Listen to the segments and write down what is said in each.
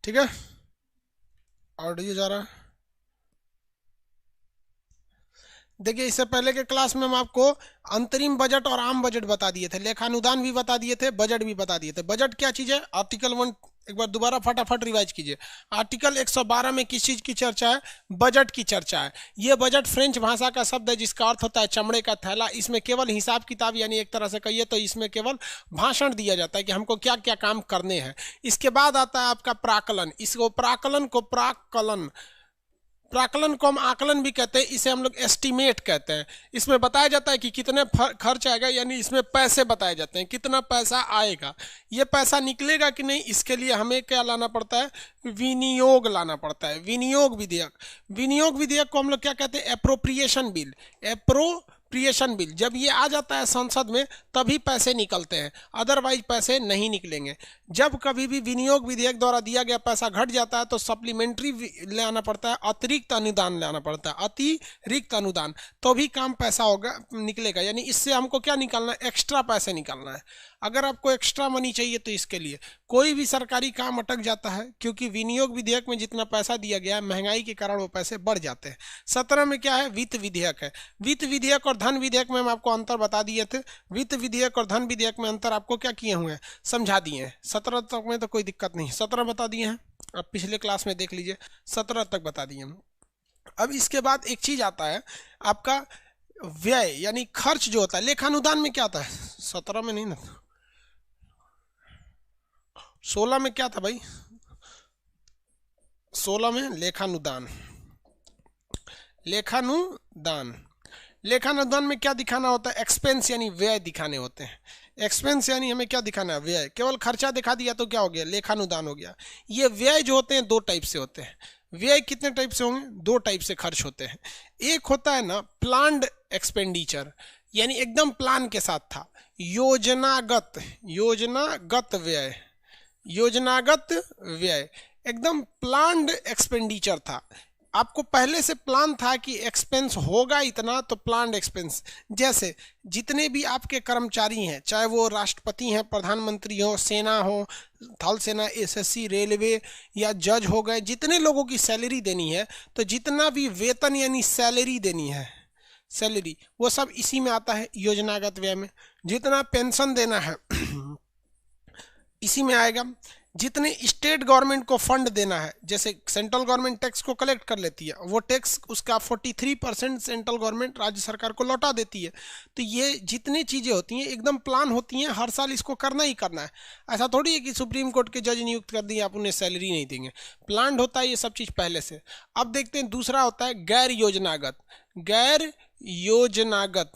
ठीक है, ऑडियो जा रहा है। देखिए, इससे पहले के क्लास में हम आपको अंतरिम बजट और आम बजट बता दिए थे, लेखानुदान भी बता दिए थे, बजट भी बता दिए थे। बजट क्या चीज है? आर्टिकल 1 एक बार दोबारा फटाफट रिवाइज कीजिए। आर्टिकल 112 में किस चीज की चर्चा है? बजट की चर्चा है। ये बजट फ्रेंच भाषा का शब्द है जिसका अर्थ होता है चमड़े का थैला। इसमें केवल हिसाब किताब, यानी एक तरह से कहिए तो इसमें केवल भाषण दिया जाता है कि हमको क्या क्या काम करने हैं। इसके बाद आता है आपका प्राकलन। इसको प्राकलन को हम आकलन भी कहते हैं, इसे हम लोग एस्टिमेट कहते हैं। इसमें बताया जाता है कि कितने खर्च आएगा, यानी इसमें पैसे बताए जाते हैं, कितना पैसा आएगा, ये पैसा निकलेगा कि नहीं, इसके लिए हमें क्या लाना पड़ता है? विनियोग लाना पड़ता है, विनियोग विधेयक। विनियोग विधेयक को हम लोग क्या कहते हैं? Appropriation bill. एप्रोप्रिएशन बिल जब ये आ जाता है संसद में तभी पैसे निकलते हैं, अदरवाइज पैसे नहीं निकलेंगे। जब कभी भी विनियोग विधेयक द्वारा दिया गया पैसा घट जाता है तो सप्लीमेंट्री ले आना पड़ता है, अतिरिक्त अनुदान लाना पड़ता है, अतिरिक्त अनुदान, तो भी काम पैसा होगा, निकलेगा। यानी इससे हमको क्या निकालना है? एक्स्ट्रा पैसे निकालना है। अगर आपको एक्स्ट्रा मनी चाहिए तो इसके लिए कोई भी सरकारी काम अटक जाता है, क्योंकि विनियोग विधेयक में जितना पैसा दिया गया है महंगाई के कारण वो पैसे बढ़ जाते हैं। 17 में क्या है? वित्त विधेयक है। वित्त विधेयक और धन विधेयक में हम आपको अंतर बता दिए थे। वित्त विधेयक और धन विधेयक में अंतर आपको क्या किए हुए हैं? समझा दिए हैं। 17 तक में तो कोई दिक्कत नहीं, 17 बता दिए हैं, आप पिछले क्लास में देख लीजिए, 17 तक बता दिए हम। अब इसके बाद एक चीज आता है आपका व्यय, यानी खर्च जो होता है। लेखानुदान में क्या आता है? 17 में नहीं ना, 16 में क्या था भाई? 16 में लेखानुदान। लेखानुदान लेखानुदान में क्या दिखाना होता है? एक्सपेंस, यानी व्यय दिखाने होते हैं। एक्सपेंस यानी हमें क्या दिखाना है? व्यय। केवल खर्चा दिखा दिया तो क्या हो गया? लेखानुदान हो गया। ये व्यय जो होते हैं दो टाइप से होते हैं। व्यय कितने टाइप से होंगे? दो टाइप से खर्च होते हैं। एक होता है ना प्लान्ड एक्सपेंडिचर, यानी एकदम प्लान के साथ था। योजनागत व्यय, योजनागत व्यय एकदम प्लान्ड एक्सपेंडिचर था। आपको पहले से प्लान था कि एक्सपेंस होगा इतना, तो प्लान्ड एक्सपेंस। जैसे जितने भी आपके कर्मचारी हैं, चाहे वो राष्ट्रपति हैं, प्रधानमंत्री हो, सेना हो, थल सेना, एसएससी, रेलवे या जज हो गए, जितने लोगों की सैलरी देनी है, तो जितना भी वेतन यानी सैलरी देनी है, सैलरी, वो सब इसी में आता है योजनागत व्यय में। जितना पेंशन देना है इसी में आएगा। जितने स्टेट गवर्नमेंट को फंड देना है, जैसे सेंट्रल गवर्नमेंट टैक्स को कलेक्ट कर लेती है, वो टैक्स उसका 43% सेंट्रल गवर्नमेंट राज्य सरकार को लौटा देती है। तो ये जितनी चीज़ें होती हैं एकदम प्लान होती हैं, हर साल इसको करना ही करना है। ऐसा थोड़ी है कि सुप्रीम कोर्ट के जज नियुक्त कर दिए आप उन्हें सैलरी नहीं देंगे, प्लान होता है ये सब चीज़ पहले से। अब देखते हैं दूसरा होता है गैर योजनागत। गैर योजनागत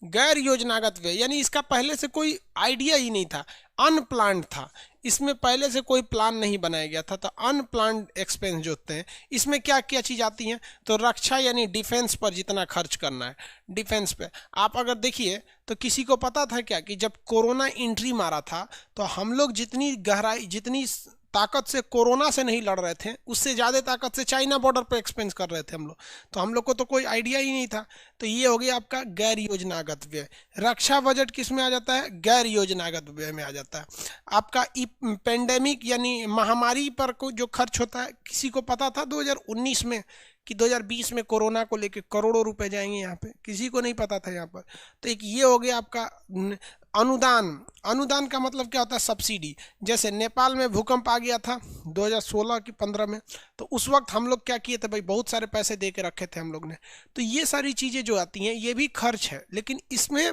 गैर योजनागत व्यय, यानी इसका पहले से कोई आइडिया ही नहीं था, अनप्लान्ड था, इसमें पहले से कोई प्लान नहीं बनाया गया था। तो अनप्लान्ड एक्सपेंस जो होते हैं, इसमें क्या क्या चीज़ आती हैं? तो रक्षा यानी डिफेंस पर जितना खर्च करना है, डिफेंस पे। आप अगर देखिए तो किसी को पता था क्या कि जब कोरोना एंट्री मारा था तो हम लोग जितनी गहराई, जितनी ताकत से कोरोना से नहीं लड़ रहे थे, उससे ज़्यादा ताकत से चाइना बॉर्डर पे एक्सपेंस कर रहे थे हम लोग। तो हम लोग को तो कोई आइडिया ही नहीं था। तो ये हो गया आपका गैर योजनागत व्यय। रक्षा बजट किस में आ जाता है? गैर योजनागत व्यय में आ जाता है। आपका पेंडेमिक यानी महामारी पर को जो खर्च होता है, किसी को पता था 2019 में कि 2020 में कोरोना को लेके करोड़ों रुपए जाएंगे? यहाँ पे किसी को नहीं पता था यहाँ पर। तो एक ये हो गया आपका अनुदान। अनुदान का मतलब क्या होता है? सब्सिडी। जैसे नेपाल में भूकंप आ गया था 2016 की 15 में, तो उस वक्त हम लोग क्या किए थे भाई? बहुत सारे पैसे दे के रखे थे हम लोग ने। तो ये सारी चीज़ें जो आती हैं ये भी खर्च है, लेकिन इसमें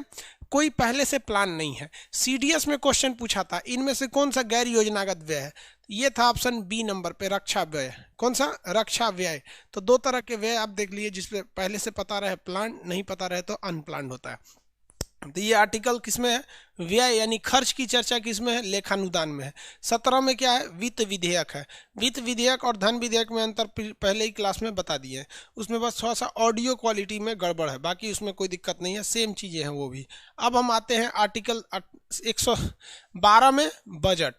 कोई पहले से प्लान नहीं है। सीडीएस में क्वेश्चन पूछा था इनमें से कौन सा गैर योजनागत व्यय है? ये था ऑप्शन बी नंबर पे, रक्षा व्यय। कौन सा? रक्षा व्यय। तो दो तरह के व्यय आप देख लिए, जिसपे पहले से पता रहे प्लान, नहीं पता रहे तो अनप्लान्ड होता है। तो ये आर्टिकल किसमें है? व्यय यानी खर्च की चर्चा किसमें है? लेखानुदान में है। 17 में क्या है? वित्त विधेयक है। वित्त विधेयक और धन विधेयक में अंतर पहले ही क्लास में बता दिए हैं। उसमें बस थोड़ा सा ऑडियो क्वालिटी में गड़बड़ है, बाकी उसमें कोई दिक्कत नहीं है, सेम चीज़ें हैं वो भी। अब हम आते हैं आर्टिकल 112 में बजट,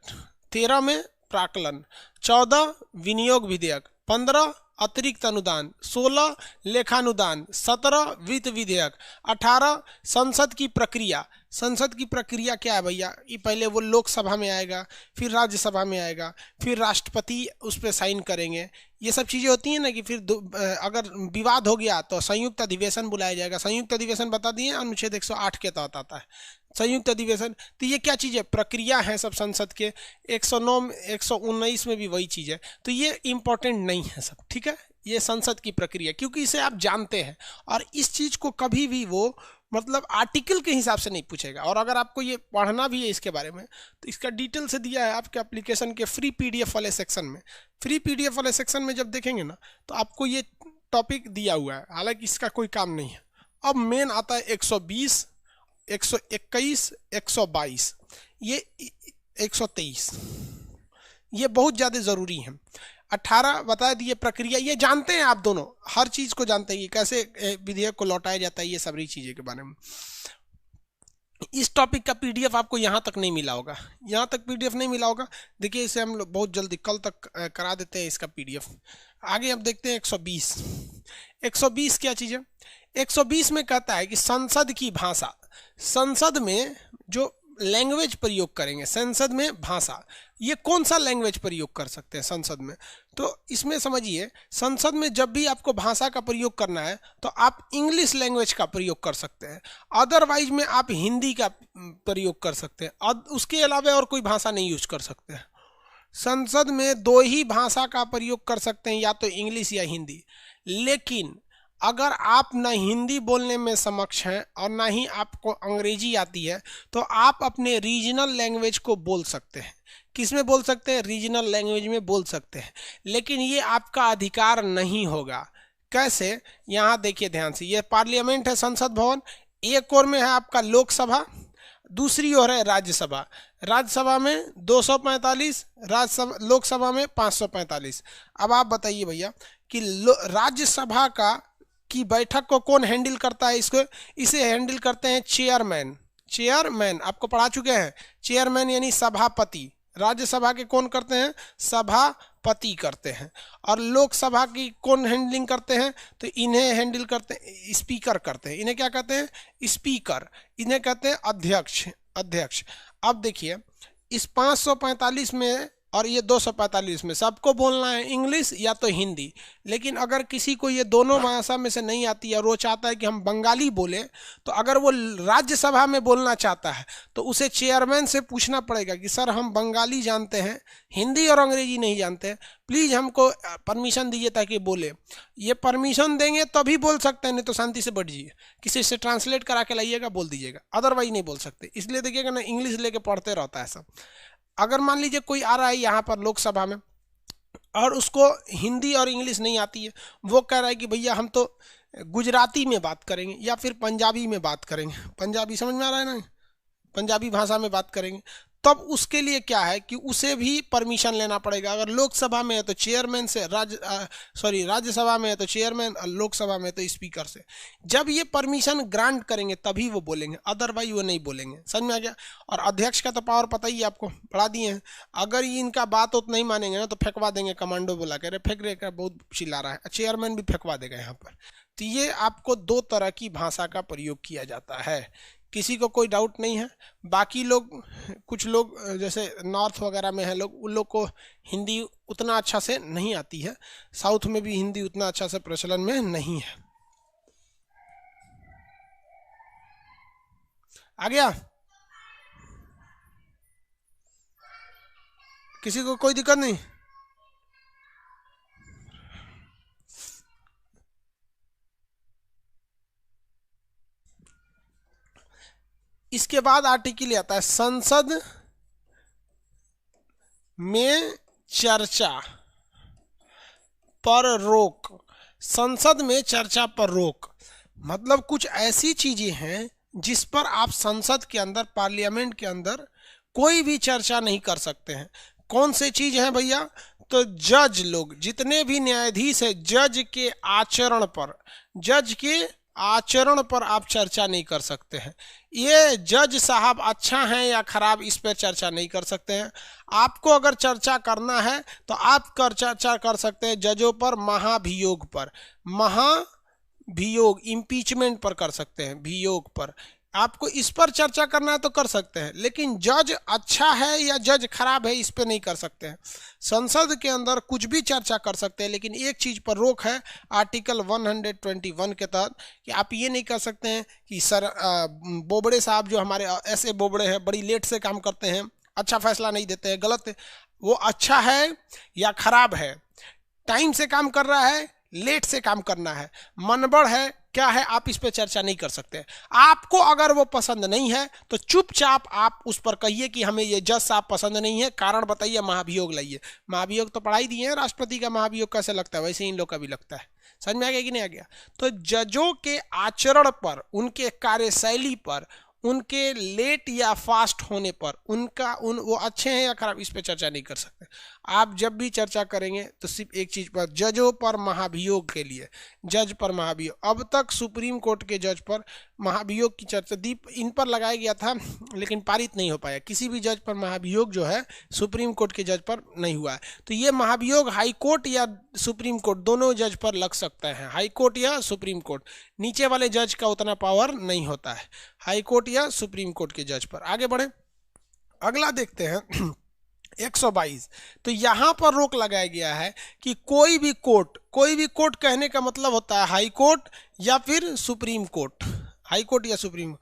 13 में प्राकलन, 14 विनियोग विधेयक, 15 अतिरिक्त अनुदान, 16 लेखानुदान, 17 वित्त विधेयक, 18 संसद की प्रक्रिया। संसद की प्रक्रिया क्या है भैया? ये पहले वो लोकसभा में आएगा, फिर राज्यसभा में आएगा, फिर राष्ट्रपति उस पर साइन करेंगे। ये सब चीज़ें होती हैं ना कि फिर अगर विवाद हो गया तो संयुक्त अधिवेशन बुलाया जाएगा। संयुक्त अधिवेशन बता दिए अनुच्छेद 108 के तहत आता है संयुक्त अधिवेशन। तो ये क्या चीज़ है? प्रक्रिया है सब संसद के। 109 119 में भी वही चीज़ है। तो ये इंपॉर्टेंट नहीं है सब, ठीक है। ये संसद की प्रक्रिया, क्योंकि इसे आप जानते हैं और इस चीज़ को कभी भी वो मतलब आर्टिकल के हिसाब से नहीं पूछेगा। और अगर आपको ये पढ़ना भी है इसके बारे में तो इसका डिटेल से दिया है आपके एप्लीकेशन के फ्री पीडीएफ वाले सेक्शन में। फ्री पीडीएफ वाले सेक्शन में जब देखेंगे ना तो आपको ये टॉपिक दिया हुआ है, हालांकि इसका कोई काम नहीं है। अब मेन आता है 120, 121, 122, ये 123, ये बहुत ज़्यादा ज़रूरी है। 18 बता दिए प्रक्रिया, ये जानते हैं आप दोनों, हर चीज़ को जानते हैं कि कैसे विधेयक को लौटाया जाता है, ये सारी चीज़ें के बारे में। इस टॉपिक का पीडीएफ आपको यहाँ तक नहीं मिला होगा, यहाँ तक पीडीएफ नहीं मिला होगा। देखिए इसे हम लोग बहुत जल्दी कल तक करा देते हैं इसका पीडीएफ। आगे अब देखते हैं 120। 120 क्या चीज़ है? 120 में कहता है कि संसद की भाषा, संसद में जो लैंग्वेज प्रयोग करेंगे, संसद में भाषा, ये कौन सा लैंग्वेज प्रयोग कर सकते हैं संसद में? तो इसमें समझिए, संसद में जब भी आपको भाषा का प्रयोग करना है तो आप इंग्लिश लैंग्वेज का प्रयोग कर सकते हैं, अदरवाइज में आप हिंदी का प्रयोग कर सकते हैं। उसके अलावा और कोई भाषा नहीं यूज कर सकते हैं। संसद में 2 ही भाषा का प्रयोग कर सकते हैं, या तो इंग्लिश या हिंदी। लेकिन अगर आप न हिंदी बोलने में सक्षम हैं और ना ही आपको अंग्रेजी आती है तो आप अपने रीजनल लैंग्वेज को बोल सकते हैं। किस में बोल सकते हैं? रीजनल लैंग्वेज में बोल सकते हैं, लेकिन ये आपका अधिकार नहीं होगा। कैसे? यहाँ देखिए ध्यान से, ये पार्लियामेंट है, संसद भवन। एक ओर में है आपका लोकसभा, दूसरी ओर है राज्यसभा। राज्यसभा में 245, राज्यसभा लोकसभा में 545। अब आप बताइए भैया कि राज्यसभा की बैठक को कौन हैंडल करता है? इसे हैंडल करते हैं चेयरमैन। चेयरमैन आपको पढ़ा चुके हैं, चेयरमैन यानी सभापति। राज्यसभा के कौन करते हैं? सभापति करते हैं। और लोकसभा की कौन हैंडलिंग करते हैं? तो इन्हें हैंडल करते हैं स्पीकर करते हैं। इन्हें क्या कहते हैं? स्पीकर। इन्हें कहते हैं अध्यक्ष। अध्यक्ष। अब देखिए इस 545 में और ये 245 में सबको बोलना है इंग्लिश या तो हिंदी। लेकिन अगर किसी को ये दोनों भाषा में से नहीं आती है और वो चाहता है कि हम बंगाली बोले, तो अगर वो राज्यसभा में बोलना चाहता है तो उसे चेयरमैन से पूछना पड़ेगा कि सर हम बंगाली जानते हैं, हिंदी और अंग्रेजी नहीं जानते हैं, प्लीज़ हमको परमिशन दीजिए ताकि बोले। ये परमिशन देंगे तभी बोल सकते हैं, नहीं तो शांति से बैठ जाइए, किसी से ट्रांसलेट करा के लाइएगा, बोल दीजिएगा, अदरवाइज नहीं बोल सकते। इसलिए देखिएगा ना, इंग्लिश लेके पढ़ते रहता है सब। अगर मान लीजिए कोई आ रहा है यहाँ पर लोकसभा में और उसको हिंदी और इंग्लिश नहीं आती है, वो कह रहा है कि भैया हम तो गुजराती में बात करेंगे या फिर पंजाबी में बात करेंगे, पंजाबी समझ में आ रहा है ना, पंजाबी भाषा में बात करेंगे, तब उसके लिए क्या है कि उसे भी परमिशन लेना पड़ेगा। अगर लोकसभा में है तो चेयरमैन से, राज्यसभा में है तो चेयरमैन, और लोकसभा में है तो स्पीकर से। जब ये परमिशन ग्रांट करेंगे तभी वो बोलेंगे, अदरवाइज वो नहीं बोलेंगे। समझ में आ गया? और अध्यक्ष का तो पावर पता ही है आपको, पढ़ा दिए हैं। अगर ये इनका बात उत नहीं मानेंगे ना तो फेंकवा देंगे, कमांडो बुला कर फेंक रहे, बहुत चिल्ला रहा है, चेयरमैन भी फेंकवा देगा यहाँ पर। तो ये आपको 2 तरह की भाषा का प्रयोग किया जाता है, किसी को कोई डाउट नहीं है। बाकी लोग, कुछ लोग जैसे नॉर्थ वगैरह में है लोग, उन लोग को हिंदी उतना अच्छा से नहीं आती है, साउथ में भी हिंदी उतना अच्छा से प्रचलन में नहीं है। आ गया? किसी को कोई दिक्कत नहीं? इसके बाद आर्टिकल आता है संसद में चर्चा पर रोक। संसद में चर्चा पर रोक मतलब कुछ ऐसी चीजें हैं जिस पर आप संसद के अंदर, पार्लियामेंट के अंदर कोई भी चर्चा नहीं कर सकते हैं। कौन से चीज हैं भैया? तो जज लोग, जितने भी न्यायाधीश है, जज के आचरण पर, जज के आचरण पर आप चर्चा नहीं कर सकते हैं। ये जज साहब अच्छा हैं या खराब, इस पर चर्चा नहीं कर सकते हैं। आपको अगर चर्चा करना है तो आप चर्चा कर सकते हैं जजों पर, महाभियोग पर, महाभियोग इम्पीचमेंट पर कर सकते हैं, भियोग पर। आपको इस पर चर्चा करना है तो कर सकते हैं, लेकिन जज अच्छा है या जज खराब है इस पे नहीं कर सकते हैं। संसद के अंदर कुछ भी चर्चा कर सकते हैं, लेकिन एक चीज पर रोक है आर्टिकल 121 के तहत, कि आप ये नहीं कर सकते हैं कि सर बोबड़े साहब जो हमारे ऐसे बोबड़े हैं, बड़ी लेट से काम करते हैं, अच्छा फैसला नहीं देते हैं, गलत है, वो अच्छा है या खराब है, टाइम से काम कर रहा है, लेट से काम करना है, मनबड़ है, क्या है, आप इस पे चर्चा नहीं कर सकते। आपको अगर वो पसंद नहीं है तो चुपचाप आप उस पर कहिए कि हमें ये जज साहब पसंद नहीं है, कारण बताइए, महाभियोग लाइए। महाभियोग तो पढ़ाई दिए हैं, राष्ट्रपति का महाभियोग कैसे लगता है, वैसे इन लोग का भी लगता है। समझ में आ गया कि नहीं आ गया? तो जजों के आचरण पर, उनके कार्यशैली पर, उनके लेट या फास्ट होने पर, वो अच्छे हैं या खराब, इस पे चर्चा नहीं कर सकते। आप जब भी चर्चा करेंगे तो सिर्फ एक चीज पर, जजों पर महाभियोग के लिए, जज पर महाभियोग। अब तक सुप्रीम कोर्ट के जज पर महाभियोग की चर्चा इन पर लगाया गया था, लेकिन पारित नहीं हो पाया। किसी भी जज पर महाभियोग जो है सुप्रीम कोर्ट के जज पर नहीं हुआ है। तो ये महाभियोग हाई कोर्ट या सुप्रीम कोर्ट दोनों जज पर लग सकता है, हाई कोर्ट या सुप्रीम कोर्ट। नीचे वाले जज का उतना पावर नहीं होता है, हाई कोर्ट या सुप्रीम कोर्ट के जज पर। आगे बढ़े, अगला देखते हैं 122। तो यहां पर रोक लगाया गया है कि कोई भी कोर्ट कहने का मतलब होता है हाई कोर्ट या फिर सुप्रीम कोर्ट, हाई कोर्ट या सुप्रीम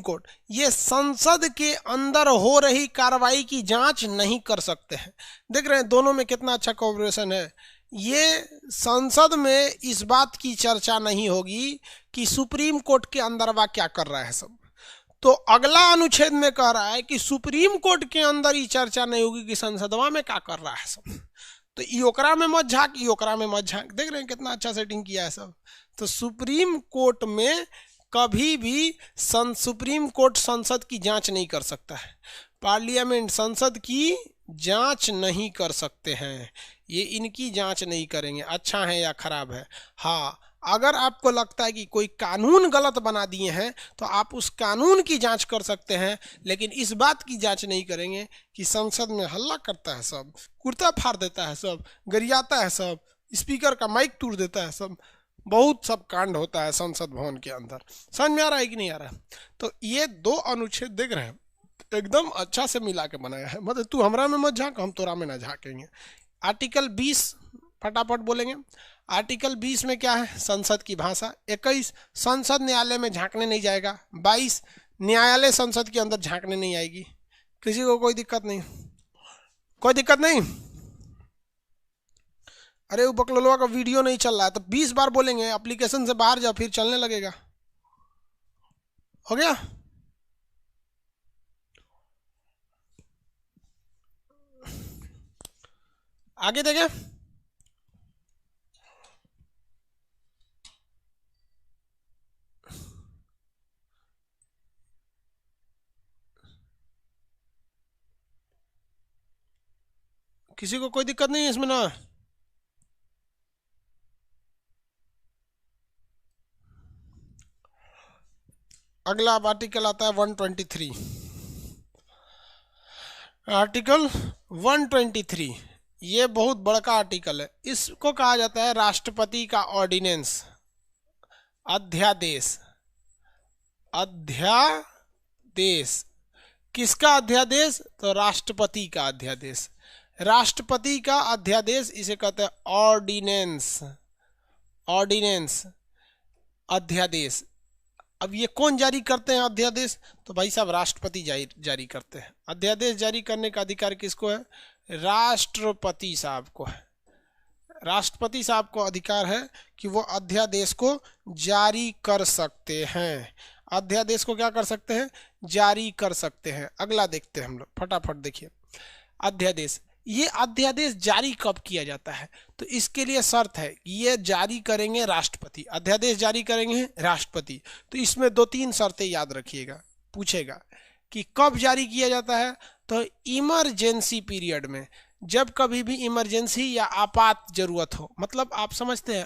कोर्ट, ये संसद के अंदर हो रही कार्रवाई की जांच नहीं कर सकते हैं। देख रहे हैं दोनों में कितना अच्छा कोऑपरेशन है। ये संसद में इस बात की चर्चा नहीं होगी कि सुप्रीम कोर्ट के अंदर वह क्या कर रहा है सब। तो अगला अनुच्छेद में कह रहा है कि सुप्रीम कोर्ट के अंदर ही चर्चा नहीं होगी कि संसदवा में क्या कर रहा है सब। तो योकरा में मत झांक, योकरा में मत झांक। देख रहे हैं कितना अच्छा सेटिंग किया है सब। तो सुप्रीम कोर्ट में कभी भी सुप्रीम कोर्ट संसद की जांच नहीं कर सकता है, पार्लियामेंट संसद की जांच नहीं कर सकते हैं, ये इनकी जांच नहीं करेंगे अच्छा है या खराब है। हाँ, अगर आपको लगता है कि कोई कानून गलत बना दिए हैं तो आप उस कानून की जांच कर सकते हैं, लेकिन इस बात की जांच नहीं करेंगे कि संसद में हल्ला करता है सब, कुर्ता फाड़ देता है सब, गरियाता है सब, स्पीकर का माइक तोड़ देता है सब, बहुत सब कांड होता है संसद भवन के अंदर। समझ में आ रहा है कि नहीं आ रहा है? तो ये दो अनुच्छेद देख रहे हैं, एकदम अच्छा से मिला के बनाया है। मतलब तू हमरा में मत झांक, हम तोरा में ना झांकेंगे। आर्टिकल 20 फटाफट बोलेंगे। आर्टिकल 20 में क्या है? संसद की भाषा। 21 संसद न्यायालय में झांकने नहीं जाएगा। 22 न्यायालय संसद के अंदर झांकने नहीं आएगी। किसी को कोई दिक्कत नहीं? कोई दिक्कत नहीं? अरे वो बकलोलवा का वीडियो नहीं चल रहा है तो 20 बार बोलेंगे, एप्लीकेशन से बाहर जाओ फिर चलने लगेगा। हो गया? आगे देखें। किसी को कोई दिक्कत नहीं है इसमें ना? अगला आर्टिकल आता है 123। आर्टिकल 123 ये बहुत बड़का आर्टिकल है। इसको कहा जाता है राष्ट्रपति का ऑर्डिनेंस, अध्यादेश। अध्यादेश किसका अध्यादेश? तो राष्ट्रपति का अध्यादेश। राष्ट्रपति का अध्यादेश इसे कहते हैं ऑर्डिनेंस। ऑर्डिनेंस अध्यादेश। अब ये कौन जारी करते हैं अध्यादेश? तो भाई साहब राष्ट्रपति जारी करते हैं। अध्यादेश जारी करने का अधिकार किसको है? राष्ट्रपति साहब को है। राष्ट्रपति साहब को अधिकार है कि वो अध्यादेश को जारी कर सकते हैं। अध्यादेश को क्या कर सकते हैं? जारी कर सकते हैं। अगला देखते हैं हम लोग, फटाफट देखिए। अध्यादेश, ये अध्यादेश जारी कब किया जाता है? तो इसके लिए शर्त है कि ये जारी करेंगे राष्ट्रपति। अध्यादेश जारी करेंगे राष्ट्रपति। तो इसमें 2-3 शर्तें याद रखिएगा, पूछेगा कि कब जारी किया जाता है। तो इमरजेंसी पीरियड में, जब कभी भी इमरजेंसी या आपात जरूरत हो। मतलब आप समझते हैं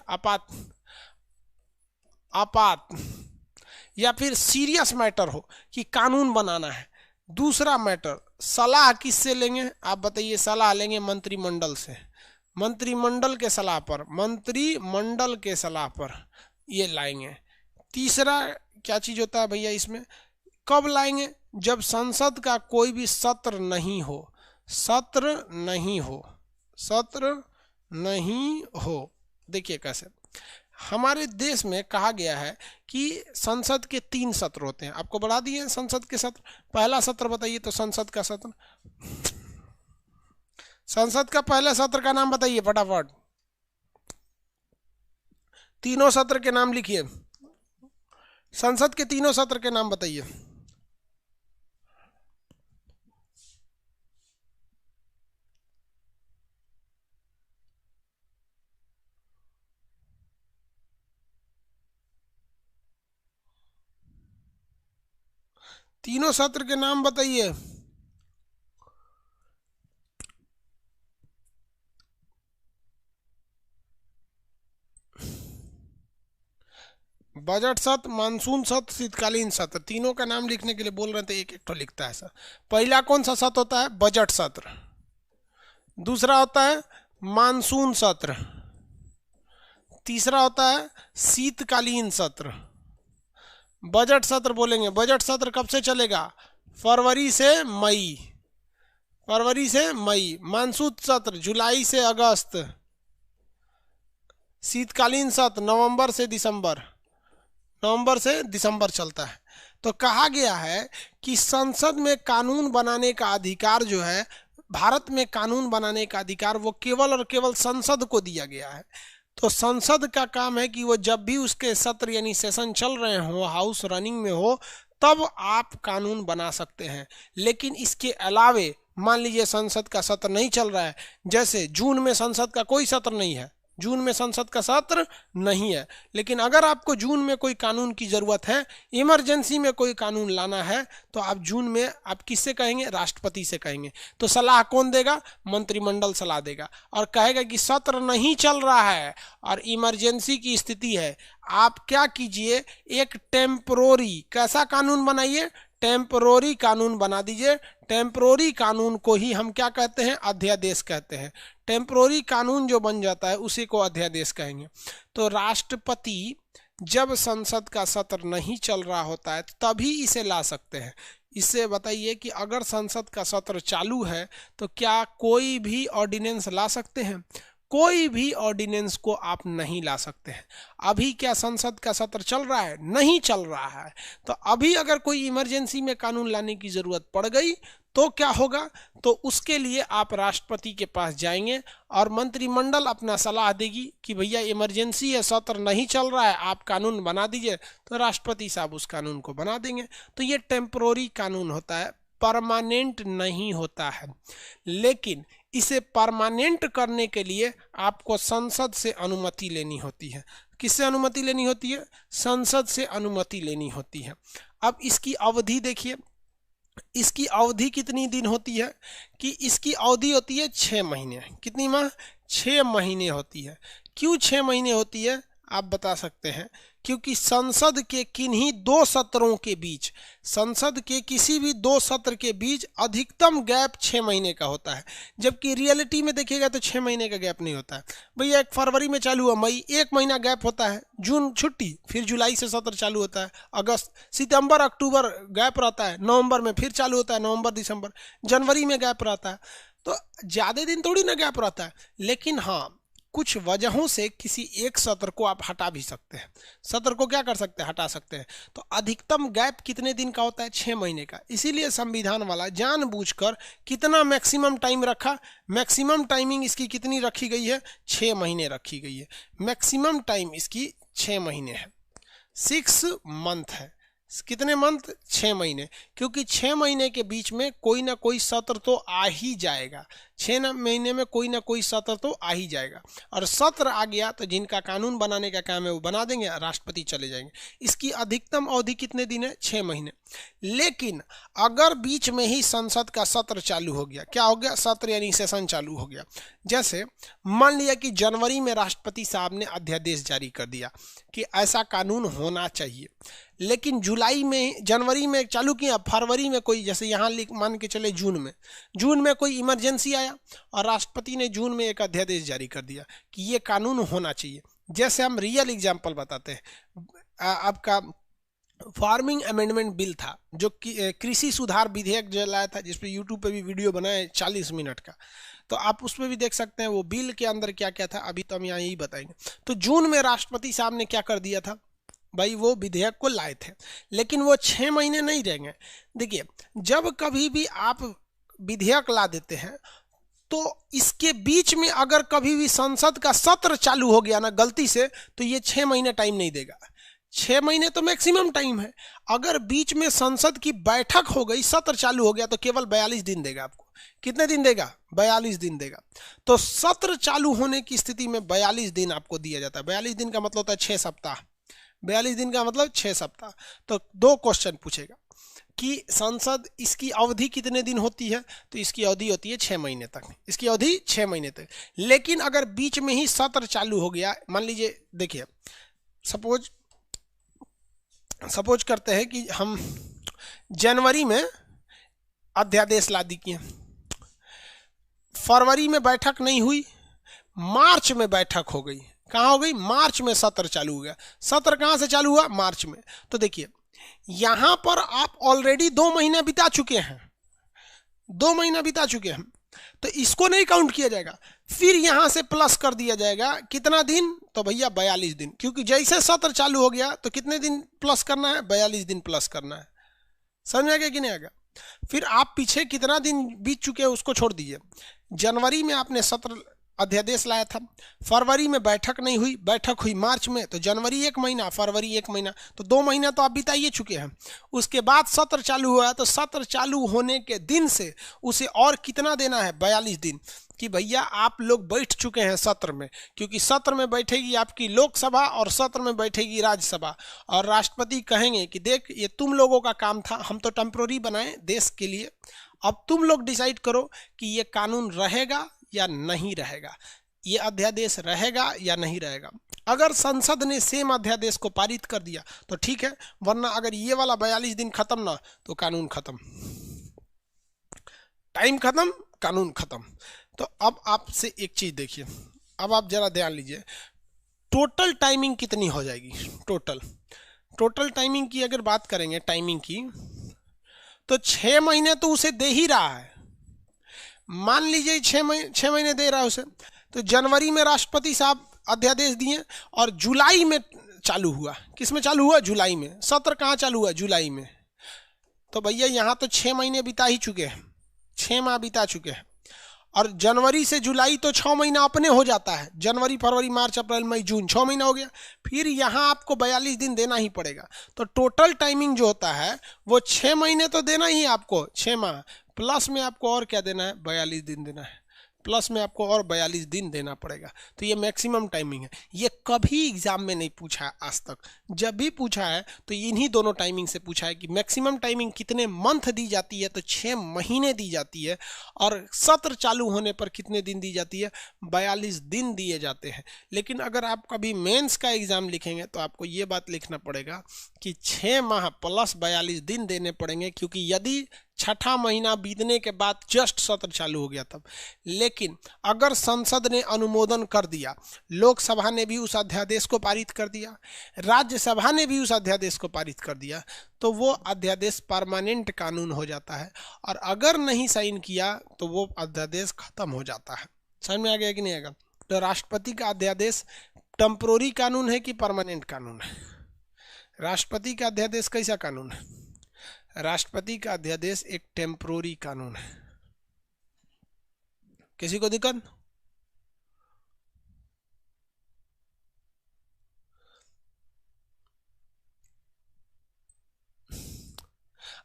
आपात या फिर सीरियस मैटर हो कि कानून बनाना है। दूसरा मैटर, सलाह किससे लेंगे? आप बताइए। सलाह लेंगे मंत्रिमंडल से, मंत्रिमंडल के सलाह पर, मंत्रिमंडल के सलाह पर ये लाएंगे। तीसरा क्या चीज होता है भैया इसमें? कब लाएंगे? जब संसद का कोई भी सत्र नहीं हो, सत्र नहीं हो, सत्र नहीं हो। देखिए कैसे हमारे देश में कहा गया है कि संसद के 3 सत्र होते हैं। आपको बढ़ा दिए संसद के सत्र। पहला सत्र बताइए तो संसद का सत्र, संसद का पहले सत्र का नाम बताइए फटाफट। तीनों सत्र के नाम लिखिए, संसद के तीनों सत्र के नाम बताइए। तीनों सत्र के नाम बताइए। बजट सत्र, मानसून सत्र, शीतकालीन सत्र। तीनों का नाम लिखने के लिए बोल रहे थे, एक एक तो लिखता है सर। पहला कौन सा सत्र होता है? बजट सत्र। दूसरा होता है मानसून सत्र। तीसरा होता है शीतकालीन सत्र। बजट सत्र बोलेंगे, बजट सत्र कब से चलेगा? फरवरी से मई, फरवरी से मई। मानसून सत्र जुलाई से अगस्त। शीतकालीन सत्र नवंबर से दिसंबर, नवंबर से दिसंबर चलता है। तो कहा गया है कि संसद में कानून बनाने का अधिकार जो है, भारत में कानून बनाने का अधिकार वो केवल और केवल संसद को दिया गया है। तो संसद का काम है कि वो जब भी उसके सत्र यानी सेशन चल रहे हो, हाउस रनिंग में हो, तब आप कानून बना सकते हैं। लेकिन इसके अलावे मान लीजिए संसद का सत्र नहीं चल रहा है, जैसे जून में संसद का कोई सत्र नहीं है, जून में संसद का सत्र नहीं है, लेकिन अगर आपको जून में कोई कानून की ज़रूरत है, इमरजेंसी में कोई कानून लाना है, तो आप जून में आप किससे कहेंगे? राष्ट्रपति से कहेंगे। तो सलाह कौन देगा? मंत्रिमंडल सलाह देगा और कहेगा कि सत्र नहीं चल रहा है और इमरजेंसी की स्थिति है। आप क्या कीजिए? एक टेम्परोरी कैसा कानून बनाइए? टेम्परोरी कानून बना दीजिए। टेम्परोरी कानून को ही हम क्या कहते हैं? अध्यादेश कहते हैं। टेम्परोरी कानून जो बन जाता है उसी को अध्यादेश कहेंगे। तो राष्ट्रपति जब संसद का सत्र नहीं चल रहा होता है तभी इसे ला सकते हैं। इससे बताइए कि अगर संसद का सत्र चालू है तो क्या कोई भी ऑर्डिनेंस ला सकते हैं? कोई भी ऑर्डिनेंस को आप नहीं ला सकते हैं। अभी क्या संसद का सत्र चल रहा है? नहीं चल रहा है। तो अभी अगर कोई इमरजेंसी में कानून लाने की ज़रूरत पड़ गई तो क्या होगा? तो उसके लिए आप राष्ट्रपति के पास जाएंगे और मंत्रिमंडल अपना सलाह देगी कि भैया इमरजेंसी है, सत्र नहीं चल रहा है, आप कानून बना दीजिए। तो राष्ट्रपति साहब उस कानून को बना देंगे। तो ये टेम्परोरी कानून होता है, परमानेंट नहीं होता है। लेकिन इसे परमानेंट करने के लिए आपको संसद से अनुमति लेनी होती है। किससे अनुमति लेनी होती है? संसद से अनुमति लेनी होती है। अब इसकी अवधि देखिए, इसकी अवधि कितनी दिन होती है? कि इसकी अवधि होती है 6 महीने। कितनी माह? 6 महीने होती है। क्यों 6 महीने होती है आप बता सकते हैं? क्योंकि संसद के किन्हीं 2 सत्रों के बीच, संसद के किसी भी 2 सत्र के बीच अधिकतम गैप 6 महीने का होता है। जबकि रियलिटी में देखिएगा तो 6 महीने का गैप नहीं होता है। भैया 1 फरवरी में चालू हुआ मई, 1 महीना गैप होता है, जून छुट्टी, फिर जुलाई से सत्र चालू होता है, अगस्त, सितंबर अक्टूबर गैप रहता है, नवंबर में फिर चालू होता है, नवंबर दिसंबर, जनवरी में गैप रहता है। तो ज़्यादा दिन थोड़ी ना गैप रहता है। लेकिन हाँ, कुछ वजहों से किसी एक सत्र को आप हटा भी सकते हैं। सत्र को क्या कर सकते हैं? हटा सकते हैं। तो अधिकतम गैप कितने दिन का होता है? 6 महीने का। इसीलिए संविधान वाला जानबूझकर कितना मैक्सिमम टाइम रखा? मैक्सिमम टाइमिंग इसकी कितनी रखी गई है? 6 महीने रखी गई है। मैक्सिमम टाइम इसकी 6 महीने है, 6 मंथ है। कितने मंथ? 6 महीने। क्योंकि 6 महीने के बीच में कोई ना कोई सत्र तो आ ही जाएगा। महीने में कोई ना कोई सत्र तो आ ही जाएगा, और सत्र आ गया तो जिनका कानून बनाने का काम है वो बना देंगे, राष्ट्रपति चले जाएंगे। इसकी अधिकतम अवधि कितने दिन है? 6 महीने। लेकिन अगर बीच में ही संसद का सत्र चालू हो गया, क्या हो गया? सत्र यानी सेशन चालू हो गया। जैसे मान लिया कि जनवरी में राष्ट्रपति साहब ने अध्यादेश जारी कर दिया कि ऐसा कानून होना चाहिए, लेकिन जनवरी में चालू किया, फरवरी में कोई, जैसे यहाँ मान के चले जून में कोई इमरजेंसी आया और राष्ट्रपति ने जून में एक अध्यादेश जारी कर दिया कि ये कानून होना चाहिए। जैसे हम रियल एग्जाम्पल बताते हैं, आपका फार्मिंग अमेंडमेंट बिल था, जो कृषि सुधार विधेयक जो लाया था, जिसपे यूट्यूब पे भी वीडियो बनाए 40 मिनट का, तो आप उसमें भी देख सकते हैं वो बिल के अंदर क्या क्या था। अभी तो हम यहाँ यही बताएंगे। तो जून में राष्ट्रपति साहब ने क्या कर दिया था भाई, वो विधेयक को लाए थे, लेकिन वो 6 महीने नहीं रहेंगे। देखिए, जब कभी भी आप विधेयक ला देते हैं तो इसके बीच में अगर कभी भी संसद का सत्र चालू हो गया ना गलती से, तो ये 6 महीने टाइम नहीं देगा। 6 महीने तो मैक्सिमम टाइम है। अगर बीच में संसद की बैठक हो गई, सत्र चालू हो गया, तो केवल 42 दिन देगा आपको। कितने दिन देगा? 42 दिन देगा। तो सत्र चालू होने की स्थिति में 42 दिन आपको दिया जाता है। 42 दिन का मतलब होता है 6 सप्ताह। 42 दिन का मतलब 6 सप्ताह। तो 2 क्वेश्चन पूछेगा कि संसद, इसकी अवधि कितने दिन होती है? तो इसकी अवधि होती है 6 महीने तक। इसकी अवधि 6 महीने तक। लेकिन अगर बीच में ही सत्र चालू हो गया, मान लीजिए, देखिए सपोज करते हैं कि हम जनवरी में अध्यादेश ला दी किए, फरवरी में बैठक नहीं हुई, मार्च में बैठक हो गई। कहाँ हो गई? मार्च में सत्र चालू हो गया। सत्र कहाँ से चालू हुआ? मार्च में। तो देखिए, यहां पर आप ऑलरेडी 2 महीने बिता चुके हैं, 2 महीना बिता चुके हैं, तो इसको नहीं काउंट किया जाएगा। फिर यहां से प्लस कर दिया जाएगा कितना दिन? तो भैया 42 दिन, क्योंकि जैसे सत्र चालू हो गया तो कितने दिन प्लस करना है? 42 दिन प्लस करना है। समझ में आ गया कि नहीं आ गया? फिर आप पीछे कितना दिन बीत चुके हैं उसको छोड़ दीजिए। जनवरी में आपने सत्र अध्यादेश लाया था, फरवरी में बैठक नहीं हुई, बैठक हुई मार्च में, तो जनवरी 1 महीना, फरवरी 1 महीना, तो 2 महीना तो आप बिताइए चुके हैं। उसके बाद सत्र चालू हुआ, तो सत्र चालू होने के दिन से उसे और कितना देना है? 42 दिन, कि भैया आप लोग बैठ चुके हैं सत्र में, क्योंकि सत्र में बैठेगी आपकी लोकसभा और सत्र में बैठेगी राज्यसभा, और राष्ट्रपति कहेंगे कि देख, ये तुम लोगों का काम था, हम तो टेम्पररी बनाए देश के लिए, अब तुम लोग डिसाइड करो कि ये कानून रहेगा या नहीं रहेगा, ये अध्यादेश रहेगा या नहीं रहेगा। अगर संसद ने सेम अध्यादेश को पारित कर दिया तो ठीक है, वरना अगर ये वाला 42 दिन खत्म ना, तो कानून खत्म, टाइम खत्म, कानून खत्म। तो अब आपसे एक चीज देखिए, अब आप जरा ध्यान लीजिए, टोटल टाइमिंग कितनी हो जाएगी? टोटल टाइमिंग की अगर बात करेंगे, टाइमिंग की, तो 6 महीने तो उसे दे ही रहा है। मान लीजिए 6 महीने दे रहा है उसे, तो जनवरी में राष्ट्रपति साहब अध्यादेश दिए और जुलाई में चालू हुआ। किस में चालू हुआ? जुलाई में। सत्र कहाँ चालू हुआ? जुलाई में। तो भैया यहाँ तो 6 महीने बिता ही चुके हैं, 6 माह बिता चुके हैं, और जनवरी से जुलाई तो 6 महीना अपने हो जाता है। जनवरी, फरवरी, मार्च, अप्रैल, मई, जून, 6 महीना हो गया। फिर यहाँ आपको 42 दिन देना ही पड़ेगा। तो टोटल टाइमिंग जो होता है वो 6 महीने तो देना ही आपको, 6 माह, प्लस में आपको और क्या देना है? 42 दिन देना है, प्लस में आपको और 42 दिन देना पड़ेगा। तो ये मैक्सिमम टाइमिंग है। ये कभी एग्जाम में नहीं पूछा है आज तक। जब भी पूछा है तो इन्हीं दोनों टाइमिंग से पूछा है कि मैक्सिमम टाइमिंग कितने मंथ दी जाती है, तो 6 महीने दी जाती है, और सत्र चालू होने पर कितने दिन दी जाती है? 42 दिन दिए जाते हैं। लेकिन अगर आप कभी मेंस का एग्जाम लिखेंगे तो आपको ये बात लिखना पड़ेगा कि 6 माह प्लस 42 दिन देने पड़ेंगे, क्योंकि यदि 6ठा महीना बीतने के बाद जस्ट सत्र चालू हो गया तब। लेकिन अगर संसद ने अनुमोदन कर दिया, लोकसभा ने भी उस अध्यादेश को पारित कर दिया, राज्यसभा ने भी उस अध्यादेश को पारित कर दिया, तो वो अध्यादेश परमानेंट कानून हो जाता है, और अगर नहीं साइन किया तो वो अध्यादेश खत्म हो जाता है। समझ में आ गया कि नहीं आएगा? तो राष्ट्रपति का अध्यादेश टेम्पोररी कानून है कि परमानेंट कानून है? राष्ट्रपति का अध्यादेश कैसा कानून है? राष्ट्रपति का अध्यादेश एक टेम्पोररी कानून है। किसी को दिक्कत?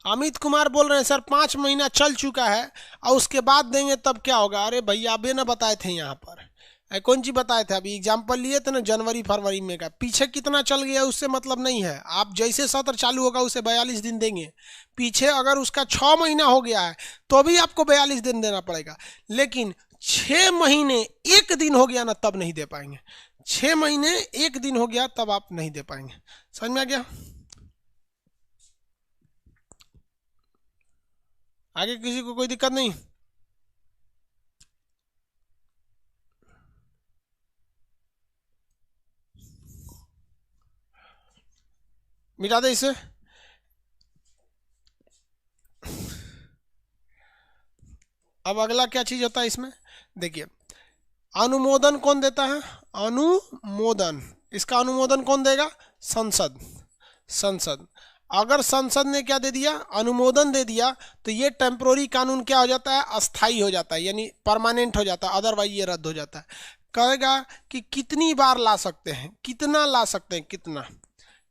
अमित कुमार बोल रहे हैं सर 5 महीना चल चुका है और उसके बाद देंगे तब क्या होगा? अरे भैया अभी ना बताए थे यहाँ पर, कौन सी बताए थे? अभी एग्जाम्पल लिए थे ना जनवरी फरवरी में का, पीछे कितना चल गया उससे मतलब नहीं है। आप जैसे सत्र चालू होगा उसे 42 दिन देंगे। पीछे अगर उसका 6 महीना हो गया है तो भी आपको 42 दिन देना पड़ेगा, लेकिन 6 महीने 1 दिन हो गया ना तब नहीं दे पाएंगे। 6 महीने 1 दिन हो गया तब आप नहीं दे पाएंगे। समझ में आ गया? आगे किसी को कोई दिक्कत नहीं? मिटा दे इसे। अब अगला क्या चीज होता है इसमें, देखिए अनुमोदन कौन देता है? अनुमोदन, इसका अनुमोदन कौन देगा? संसद। संसद, अगर संसद ने क्या दे दिया? अनुमोदन दे दिया, तो ये टेम्पोररी कानून क्या हो जाता है? अस्थाई हो जाता है, यानी परमानेंट हो जाता है, अदरवाइज ये रद्द हो जाता है। कहेगा कि कितनी बार ला सकते हैं, कितना ला सकते हैं,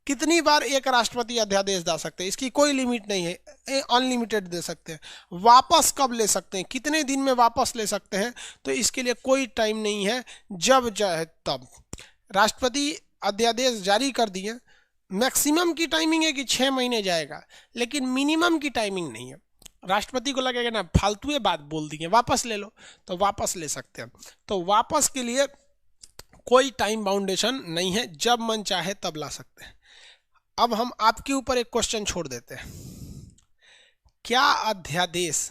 कितनी बार एक राष्ट्रपति अध्यादेश ला सकते हैं, इसकी कोई लिमिट नहीं है, अनलिमिटेड दे सकते हैं। वापस कब ले सकते हैं, कितने दिन में वापस ले सकते हैं, तो इसके लिए कोई टाइम नहीं है, जब चाहे तब। राष्ट्रपति अध्यादेश जारी कर दिए, मैक्सिमम की टाइमिंग है कि 6 महीने जाएगा, लेकिन मिनिमम की टाइमिंग नहीं है। राष्ट्रपति को लगेगा ना फालतू बात बोल दिए, वापस ले लो, तो वापस ले सकते हैं। तो वापस के लिए कोई टाइम बाउंडेशन नहीं है, जब मन चाहे तब ला सकते हैं। अब हम आपके ऊपर एक क्वेश्चन छोड़ देते हैं, क्या अध्यादेश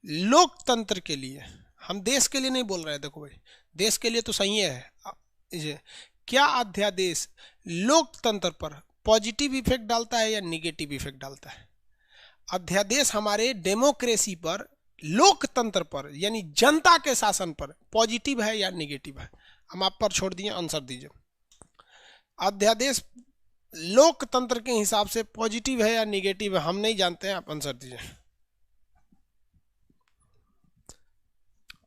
लोकतंत्र के लिए, हम देश के लिए नहीं बोल रहे हैं, देखो भाई देश के लिए तो सही है, क्या अध्यादेश लोकतंत्र पर पॉजिटिव इफेक्ट डालता है या निगेटिव इफेक्ट डालता है? अध्यादेश हमारे डेमोक्रेसी पर, लोकतंत्र पर, यानी जनता के शासन पर पॉजिटिव है या निगेटिव है? हम आप पर छोड़ दिए, आंसर दीजिए। अध्यादेश लोकतंत्र के हिसाब से पॉजिटिव है या निगेटिव है? हम नहीं जानते हैं, आप आंसर दीजिए।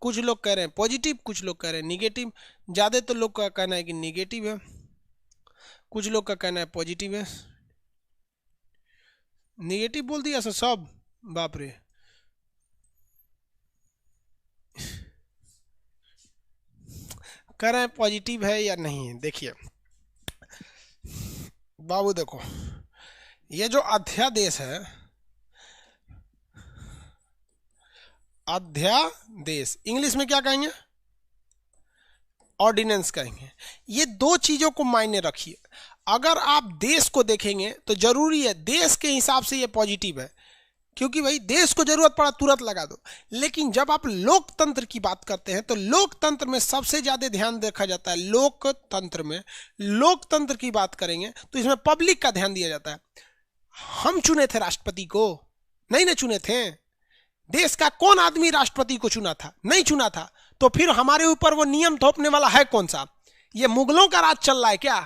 कुछ लोग कह रहे हैं पॉजिटिव, कुछ लोग कह रहे हैं निगेटिव। ज्यादा तो लोग का कहना है कि निगेटिव है, कुछ लोग का कहना है पॉजिटिव है। निगेटिव बोल दिया सर सब, बाप रे। कह रहे हैं पॉजिटिव है या नहीं है। देखिए बाबू, देखो ये जो अध्यादेश है, अध्यादेश इंग्लिश में क्या कहेंगे? ऑर्डिनेंस कहेंगे। ये दो चीजों को मायने रखिए। अगर आप देश को देखेंगे तो जरूरी है देश के हिसाब से ये पॉजिटिव है, क्योंकि भाई देश को जरूरत पड़ा तुरंत लगा दो। लेकिन जब आप लोकतंत्र की बात करते हैं तो लोकतंत्र में सबसे ज्यादा ध्यान देखा जाता है, लोकतंत्र में, लोकतंत्र की बात करेंगे तो इसमें पब्लिक का ध्यान दिया जाता है। हम चुने थे राष्ट्रपति को? नहीं ना चुने थे। देश का कौन आदमी राष्ट्रपति को चुना था? नहीं चुना था। तो फिर हमारे ऊपर वो नियम थोपने वाला है कौन सा? ये मुगलों का राज चल रहा है क्या,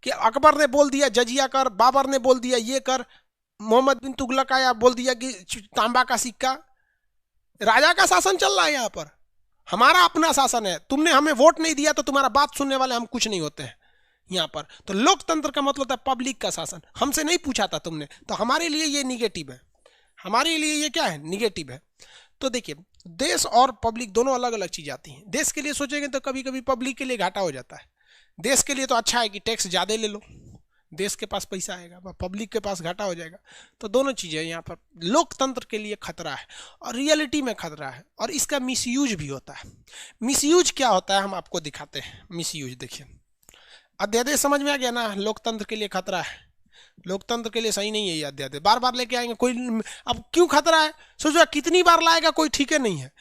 कि अकबर ने बोल दिया जजिया कर, बाबर ने बोल दिया ये कर, मोहम्मद बिन तुगलक आया बोल दिया कि तांबा का सिक्का? राजा का शासन चल रहा है यहाँ पर, हमारा अपना शासन है। तुमने हमें वोट नहीं दिया तो तुम्हारा बात सुनने वाले हम कुछ नहीं होते हैं यहाँ पर। तो लोकतंत्र का मतलब होता है पब्लिक का शासन। हमसे नहीं पूछा था तुमने, तो हमारे लिए ये निगेटिव है, हमारे लिए ये क्या है? निगेटिव है। तो देखिए देश और पब्लिक दोनों अलग अलग चीज आती हैं। देश के लिए सोचेंगे तो कभी कभी पब्लिक के लिए घाटा हो जाता है। देश के लिए तो अच्छा है कि टैक्स ज्यादा ले लो, देश के पास पैसा आएगा, पब्लिक के पास घाटा हो जाएगा। तो दोनों चीजें यहाँ पर लोकतंत्र के लिए खतरा है और रियलिटी में खतरा है, और इसका मिसयूज भी होता है। मिसयूज क्या होता है हम आपको दिखाते हैं। मिसयूज देखिए, अध्यादेश समझ में आ गया ना, लोकतंत्र के लिए खतरा है, लोकतंत्र के लिए सही नहीं है ये अध्यादेश। बार बार लेके आएंगे कोई, अब क्यों खतरा है? सोचो कितनी बार लाएगा कोई ठीक है नहीं है।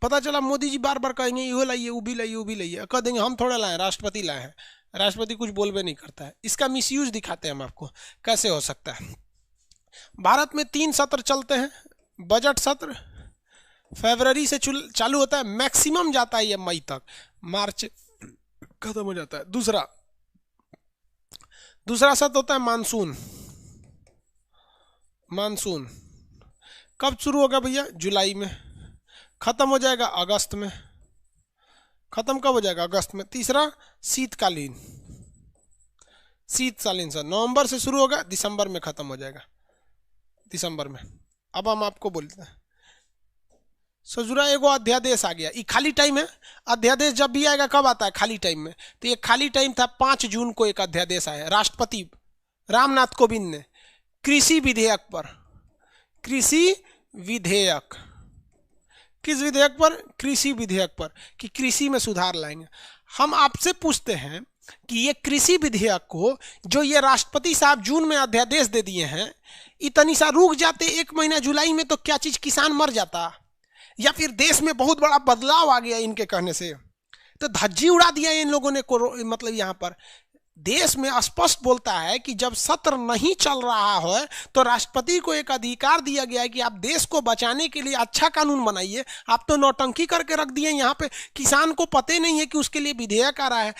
पता चला मोदी जी बार बार कहेंगे ये लाइए, वो भी लाइए, वो भी लाइए, कह देंगे हम थोड़ा लाए, राष्ट्रपति लाए हैं। राष्ट्रपति कुछ बोलबे नहीं करता है। इसका मिसयूज दिखाते हैं हम आपको कैसे हो सकता है। भारत में 3 सत्र चलते हैं। बजट सत्र फरवरी से चालू होता है, मैक्सिमम जाता है ये मई तक, मार्च खत्म हो जाता है। दूसरा सत्र होता है मानसून। मानसून कब शुरू होगा भैया? जुलाई में, खत्म हो जाएगा अगस्त में। खत्म कब हो जाएगा? अगस्त में। तीसरा शीतकालीन, शीतकालीन सर नवंबर से शुरू होगा, दिसंबर में खत्म हो जाएगा। दिसंबर में। अब हम आपको बोलते हैं सजुरा एगो अध्यादेश आ गया, ये खाली टाइम है। अध्यादेश जब भी आएगा कब आता है? खाली टाइम में। तो ये खाली टाइम था, 5 जून को एक अध्यादेश आया राष्ट्रपति रामनाथ कोविंद ने कृषि विधेयक पर। कृषि विधेयक, किस विधेयक पर? कृषि विधेयक पर, कि कृषि में सुधार लाएंगे। हम आपसे पूछते हैं कि ये कृषि विधेयक को जो ये राष्ट्रपति साहब जून में अध्यादेश दे दिए हैं, इतनी सा रुक जाते 1 महीना जुलाई में, तो क्या चीज किसान मर जाता? या फिर देश में बहुत बड़ा बदलाव आ गया इनके कहने से? तो धज्जी उड़ा दिया इन लोगों ने। मतलब यहाँ पर देश में स्पष्ट बोलता है कि जब सत्र नहीं चल रहा हो तो राष्ट्रपति को एक अधिकार दिया गया है कि आप देश को बचाने के लिए अच्छा कानून बनाइए। आप तो नौटंकी करके रख दिए यहाँ पे, किसान को पता नहीं है कि उसके लिए विधेयक आ रहा है।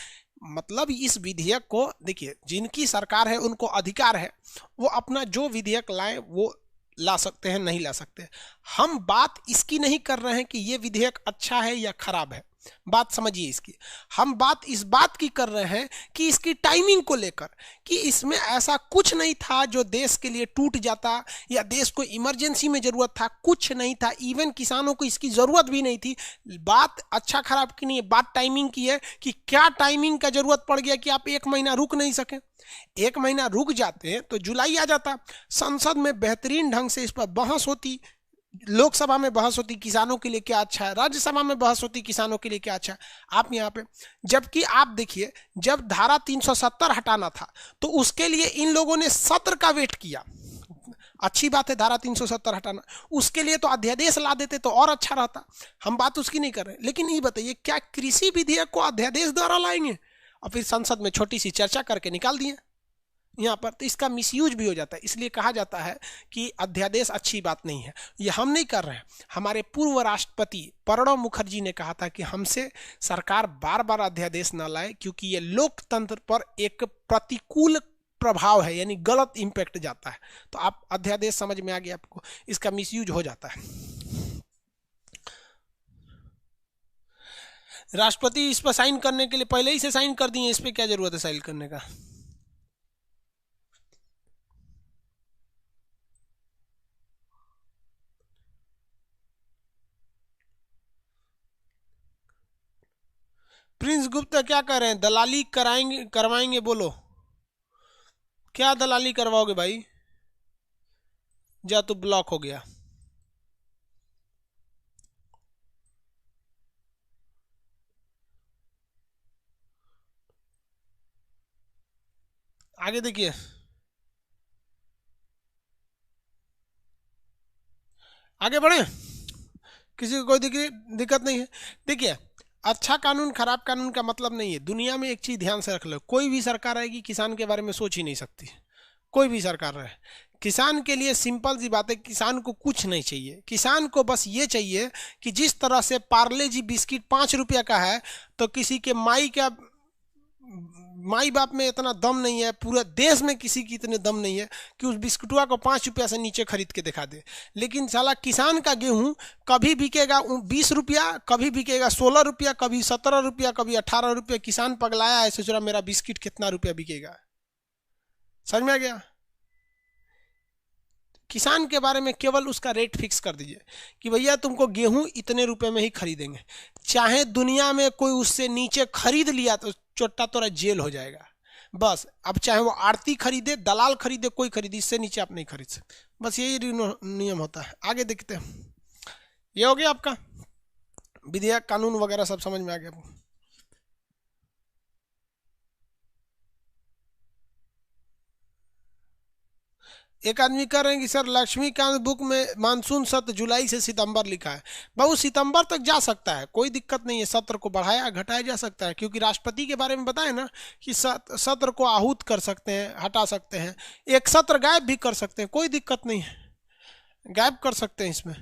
मतलब इस विधेयक को देखिए, जिनकी सरकार है उनको अधिकार है, वो अपना जो विधेयक लाए वो ला सकते हैं, नहीं ला सकते। हम बात इसकी नहीं कर रहे हैं कि ये विधेयक अच्छा है या खराब है, बात समझिए इसकी। हम बात इस बात की कर रहे हैं कि इसकी टाइमिंग को लेकर, कि इसमें ऐसा कुछ नहीं था जो देश के लिए टूट जाता या देश को इमरजेंसी में जरूरत था, कुछ नहीं था। इवन किसानों को इसकी जरूरत भी नहीं थी। बात अच्छा खराब की नहीं है, बात टाइमिंग की है कि क्या टाइमिंग का जरूरत पड़ गया कि आप 1 महीना रुक नहीं सके। 1 महीना रुक जाते तो जुलाई आ जाता, संसद में बेहतरीन ढंग से इस पर बहस होती, लोकसभा में बहस होती किसानों के लिए क्या अच्छा है, राज्यसभा में बहस होती किसानों के लिए क्या अच्छा है। आप यहाँ पे, जबकि आप देखिए जब धारा 370 हटाना था तो उसके लिए इन लोगों ने सत्र का वेट किया। अच्छी बात है धारा 370 हटाना, उसके लिए तो अध्यादेश ला देते तो और अच्छा रहता। हम बात उसकी नहीं कर रहे, लेकिन ये बताइए क्या कृषि विधेयक को अध्यादेश द्वारा लाएंगे और फिर संसद में छोटी सी चर्चा करके निकाल दिए यहाँ पर? तो इसका मिसयूज भी हो जाता है। इसलिए कहा जाता है कि अध्यादेश अच्छी बात नहीं है। ये हम नहीं कर रहे हैं, हमारे पूर्व राष्ट्रपति प्रणब मुखर्जी ने कहा था कि हमसे सरकार बार बार अध्यादेश ना लाए, क्योंकि ये लोकतंत्र पर एक प्रतिकूल प्रभाव है, यानी गलत इंपैक्ट जाता है। तो आप अध्यादेश समझ में आ गया आपको, इसका मिसयूज हो जाता है। राष्ट्रपति इस पर साइन करने के लिए पहले ही से साइन कर दिए, इस पर क्या जरूरत है साइन करने का? प्रिंस गुप्ता क्या कर रहे हैं? दलाली कराएंगे, करवाएंगे? बोलो क्या दलाली करवाओगे भाई? जा तो ब्लॉक हो गया। आगे देखिए, आगे बढ़े, किसी को कोई दिक्कत नहीं है। देखिए, अच्छा कानून खराब कानून का मतलब नहीं है। दुनिया में एक चीज ध्यान से रख लो, कोई भी सरकार आएगी किसान के बारे में सोच ही नहीं सकती। कोई भी सरकार रहे, किसान के लिए सिंपल सी बात है, किसान को कुछ नहीं चाहिए। किसान को बस ये चाहिए कि जिस तरह से पार्ले जी बिस्किट 5 रुपया का है, तो किसी के माई बाप में इतना दम नहीं है, पूरे देश में किसी की इतने दम नहीं है कि उस बिस्कुटवा को 5 रुपया से नीचे खरीद के दिखा दे। लेकिन साला किसान का गेहूं कभी बिकेगा 20 रुपया, कभी बिकेगा 16 रुपया, कभी 17 रुपया, कभी 18 रुपया। किसान पगलाया है, सोच रहा मेरा बिस्किट कितना रुपया बिकेगा। समझ में आ गया? किसान के बारे में केवल उसका रेट फिक्स कर दीजिए कि भैया तुमको गेहूं इतने रुपए में ही खरीदेंगे, चाहे दुनिया में कोई उससे नीचे खरीद लिया तो चोट्टा तोरा जेल हो जाएगा। बस, अब चाहे वो आड़ती खरीदे, दलाल खरीदे, कोई खरीदे, इससे नीचे आप नहीं खरीद सकते। बस यही नियम होता है। आगे देखते हैं। ये हो गया आपका विधेयक, कानून वगैरह सब समझ में आ गया आपको? एक आदमी कह रहे हैं कि सर लक्ष्मीकांत बुक में मानसून सत्र जुलाई से सितंबर लिखा है। बहु सितंबर तक जा सकता है, कोई दिक्कत नहीं है। सत्र को बढ़ाया घटाया जा सकता है, क्योंकि राष्ट्रपति के बारे में बताए ना कि सत्र को आहूत कर सकते हैं, हटा सकते हैं, एक सत्र गायब भी कर सकते हैं, कोई दिक्कत नहीं है, गायब कर सकते हैं। इसमें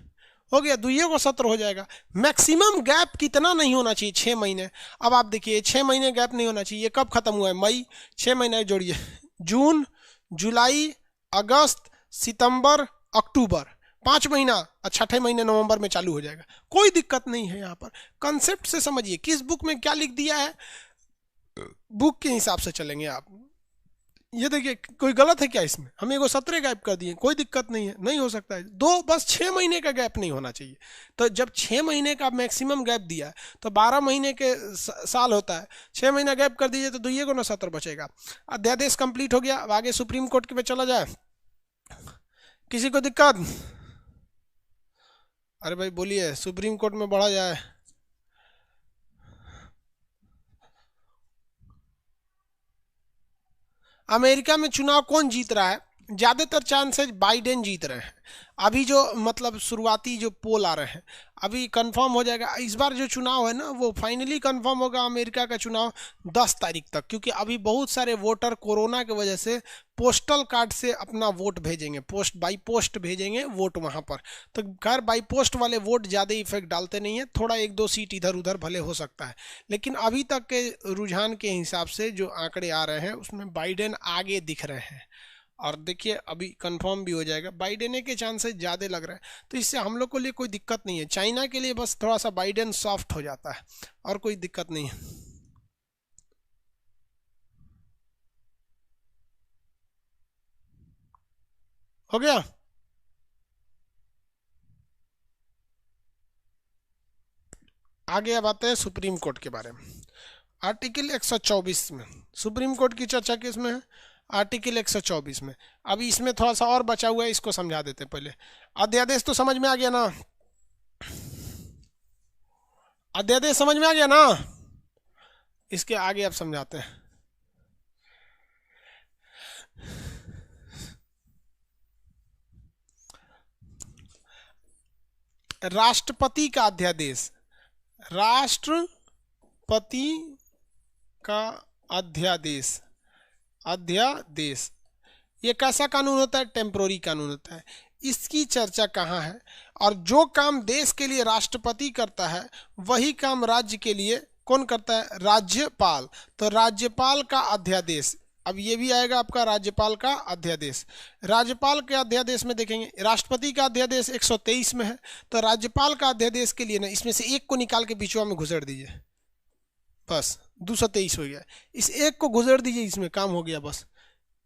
हो गया, 2 को सत्र हो जाएगा। मैक्सिमम गैप कितना नहीं होना चाहिए? 6 महीने। अब आप देखिए 6 महीने गैप नहीं होना चाहिए। कब खत्म हुआ है? मई, 6 महीने जोड़िए, जून, जुलाई, अगस्त, सितंबर, अक्टूबर, 5 महीना। अच्छा, 6 महीने नवंबर में चालू हो जाएगा, कोई दिक्कत नहीं है। यहाँ पर कंसेप्ट से समझिए, किस बुक में क्या लिख दिया है, बुक के हिसाब से चलेंगे आप। ये देखिए कोई गलत है क्या इसमें? हम एगो 17 गायब कर दिए, कोई दिक्कत नहीं है, नहीं हो सकता है। दो बस 6 महीने का गैप नहीं होना चाहिए। तो जब 6 महीने का मैक्सिमम गैप दिया है तो 12 महीने के साल होता है, 6 महीना गैप कर दीजिए तो दुइये को ना 17 बचेगा। अध्यादेश कंप्लीट हो गया। अब आगे सुप्रीम कोर्ट के पे चला जाए, किसी को दिक्कत? अरे भाई बोलिए, सुप्रीम कोर्ट में बढ़ा जाए। अमेरिका में चुनाव कौन जीत रहा है? ज़्यादातर चांसेस बाइडेन जीत रहे हैं। अभी जो मतलब शुरुआती जो पोल आ रहे हैं, अभी कंफर्म हो जाएगा। इस बार जो चुनाव है ना वो फाइनली कंफर्म होगा अमेरिका का चुनाव 10 तारीख तक, क्योंकि अभी बहुत सारे वोटर कोरोना की वजह से पोस्टल कार्ड से अपना वोट भेजेंगे, बाई पोस्ट भेजेंगे वोट वहाँ पर। तो खैर बाई पोस्ट वाले वोट ज़्यादा इफेक्ट डालते नहीं है, थोड़ा 1-2 सीट इधर उधर भले हो सकता है, लेकिन अभी तक के रुझान के हिसाब से जो आंकड़े आ रहे हैं उसमें बाइडेन आगे दिख रहे हैं। और देखिए अभी कंफर्म भी हो जाएगा, बाइडेन के चांसेस ज़्यादा लग रहे हैं। तो इससे हम लोग को लिए कोई दिक्कत नहीं है। चाइना के लिए बस थोड़ा सा बाइडेन सॉफ्ट हो जाता है, और कोई दिक्कत नहीं है। हो गया। आगे अब आते हैं सुप्रीम कोर्ट के बारे में। आर्टिकल 124 में सुप्रीम कोर्ट की चर्चा किस में है? आर्टिकल 124 में। अभी इसमें थोड़ा सा और बचा हुआ है, इसको समझा देते हैं पहले। अध्यादेश तो समझ में आ गया ना? अध्यादेश समझ में आ गया ना? इसके आगे अब समझाते हैं। राष्ट्रपति का अध्यादेश, राष्ट्रपति का अध्यादेश, अध्यादेश ये कैसा कानून होता है? टेम्पोररी कानून होता है। इसकी चर्चा कहाँ है? और जो काम देश के लिए राष्ट्रपति करता है वही काम राज्य के लिए कौन करता है? राज्यपाल। तो राज्यपाल का अध्यादेश, अब ये भी आएगा आपका राज्यपाल का अध्यादेश। राज्यपाल के अध्यादेश में देखेंगे, राष्ट्रपति का अध्यादेश 123 में है, तो राज्यपाल का अध्यादेश के लिए ना इसमें से एक को निकाल के बीचवा में घुसेड़ दीजिए, बस 223 हो गया। इस एक को घुसेड़ दीजिए, इसमें काम हो गया। बस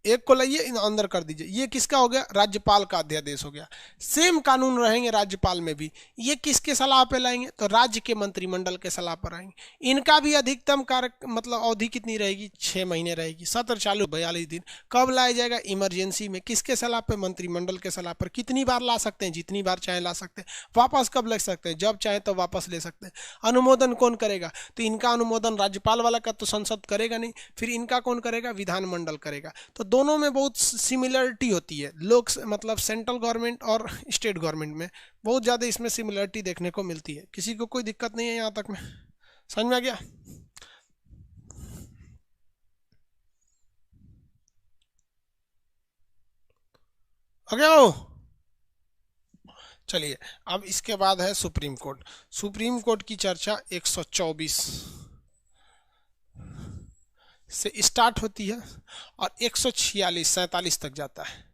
एक को लाइए अंदर कर दीजिए, ये किसका हो गया? राज्यपाल का अध्यादेश हो गया। सेम कानून रहेंगे राज्यपाल में भी। ये किसके सलाह पे लाएंगे? तो राज्य के मंत्रिमंडल के सलाह पर आएंगे। इनका भी अधिकतम कार्य मतलब अवधि कितनी रहेगी? 6 महीने रहेगी। सत्र चालू 42 दिन। कब लाया जाएगा? इमरजेंसी में। किसके सलाह पे? मंत्रिमंडल के सलाह पर। कितनी बार ला सकते हैं? जितनी बार चाहे ला सकते हैं। वापस कब ले सकते हैं? जब चाहे तो वापस ले सकते हैं। अनुमोदन कौन करेगा? तो इनका अनुमोदन राज्यपाल वाला का तो संसद करेगा नहीं, फिर इनका कौन करेगा? विधानमंडल करेगा। तो दोनों में बहुत सिमिलरिटी होती है। लोग मतलब सेंट्रल गवर्नमेंट और स्टेट गवर्नमेंट में बहुत ज़्यादा इसमें सिमिलरिटी देखने को मिलती है। किसी को कोई दिक्कत नहीं है यहाँ तक में? समझ में आ गया? हो गया हो? चलिए अब इसके बाद है सुप्रीम कोर्ट। सुप्रीम कोर्ट की चर्चा 124 से स्टार्ट होती है और 146-47 तक जाता है।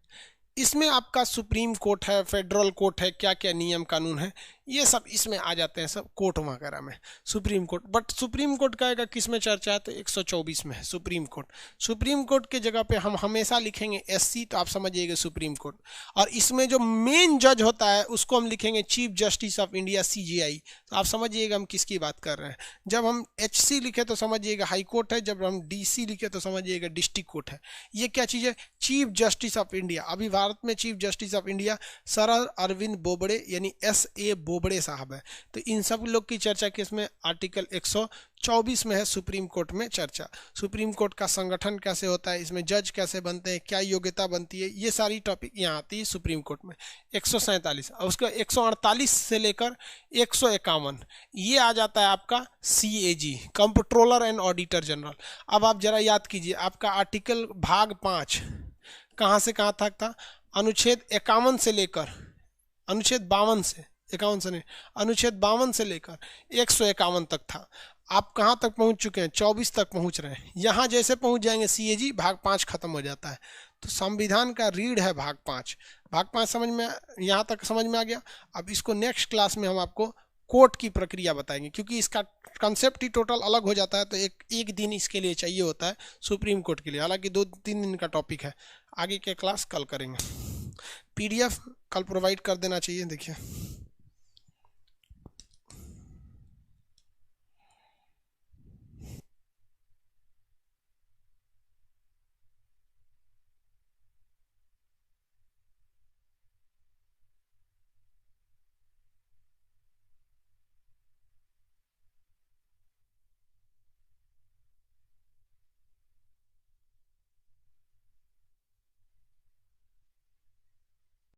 इसमें आपका सुप्रीम कोर्ट है, फेडरल कोर्ट है, क्या क्या नियम कानून है ये सब इसमें आ जाते हैं, सब कोर्ट वगैरह में। Supreme court, but supreme court का आएगा किस में चर्चा है? तो 124 में है सुप्रीम कोर्ट। सुप्रीम कोर्ट के जगह पे हम हमेशा लिखेंगे SC, तो आप समझिएगा सुप्रीम कोर्ट। और इसमें जो मेन जज होता है उसको हम लिखेंगे chief justice of India, CJI। तो आप समझिएगा हम किसकी बात कर रहे हैं। जब हम HC लिखे तो समझिएगा हाई कोर्ट है, जब हम DC लिखे तो समझिएगा डिस्ट्रिक्ट कोर्ट है। ये क्या चीज़ है? Chief justice of India. अभी भारत में chief justice of India sir Arvind Bobde यानी SA बोबड़े साहब है। तो इन सब लोग की चर्चा किसमें? आर्टिकल 124 में है सुप्रीम कोर्ट में चर्चा। सुप्रीम कोर्ट का संगठन कैसे होता है, इसमें जज कैसे बनते हैं, क्या योग्यता बनती है, ये सारी टॉपिक यहाँ आती है सुप्रीम कोर्ट में। 147 और उसका 148 से लेकर 151 ये आ जाता है आपका CAG, comptroller and auditor general. अब आप जरा याद कीजिए, आपका आर्टिकल भाग 5 कहाँ से कहाँ तक था? अनुच्छेद 51 से लेकर अनुच्छेद 52 से 51 से नहीं, अनुच्छेद 52 से लेकर 151 तक था। आप कहाँ तक पहुँच चुके हैं? 24 तक पहुँच रहे हैं। यहाँ जैसे पहुँच जाएंगे CAG, भाग 5 खत्म हो जाता है। तो संविधान का रीढ़ है भाग 5। भाग 5 समझ में, यहाँ तक समझ में आ गया। अब इसको नेक्स्ट क्लास में हम आपको कोर्ट की प्रक्रिया बताएंगे, क्योंकि इसका कंसेप्ट ही टोटल अलग हो जाता है, तो एक दिन इसके लिए चाहिए होता है सुप्रीम कोर्ट के लिए। हालांकि 2-3 दिन का टॉपिक है, आगे के क्लास कल करेंगे। PDF कल प्रोवाइड कर देना चाहिए। देखिए